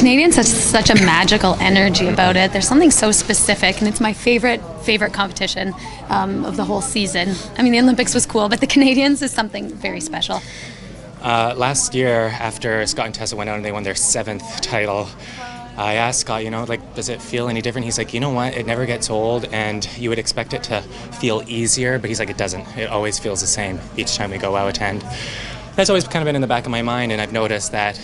Canadians have such a magical energy about it. There's something so specific, and it's my favorite competition of the whole season. I mean, the Olympics was cool, but the Canadians is something very special. Last year, after Scott and Tessa went out and they won their 7th title, I asked Scott, does it feel any different? He's like, you know what, it never gets old, and you would expect it to feel easier, but he's like, it doesn't. It always feels the same each time we go out, and that's always kind of been in the back of my mind, and I've noticed that,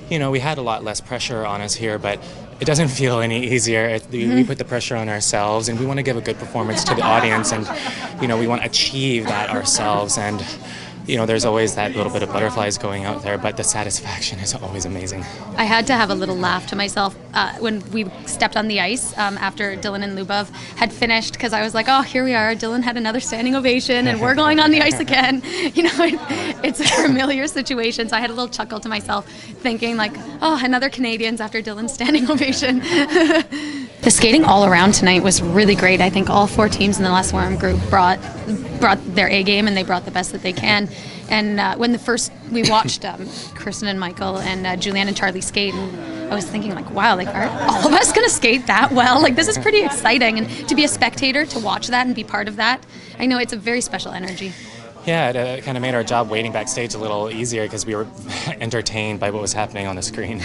we had a lot less pressure on us here, but it doesn't feel any easier. We put the pressure on ourselves, and we want to give a good performance to the audience, and, we want to achieve that ourselves, and there's always that little bit of butterflies going out there, but the satisfaction is always amazing. I had to have a little laugh to myself when we stepped on the ice after Dylan and Lubov had finished, because I was like, oh, here we are. Dylan had another standing ovation, and we're going on the ice again. It's a familiar situation, so I had a little chuckle to myself, thinking like, oh, another Canadians after Dylan's standing ovation. The skating all around tonight was really great. I think all 4 teams in the last Warm group brought their A game, and they brought the best that they can. And when we watched Kristen and Michael and Julianne and Charlie skate, and I was thinking like, wow, like, are all of us going to skate that well? Like, this is pretty exciting. And to be a spectator, to watch that and be part of that, I know it's a very special energy. Yeah, it kind of made our job waiting backstage a little easier because we were entertained by what was happening on the screen.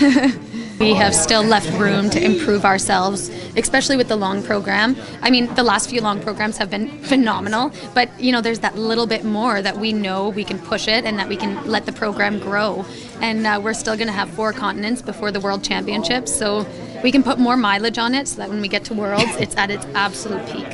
We have still left room to improve ourselves, especially with the long program. I mean, the last few long programs have been phenomenal, but there's that little bit more that we know we can push it and that we can let the program grow. And we're still going to have 4 continents before the World Championships, so we can put more mileage on it so that when we get to Worlds, it's at its absolute peak.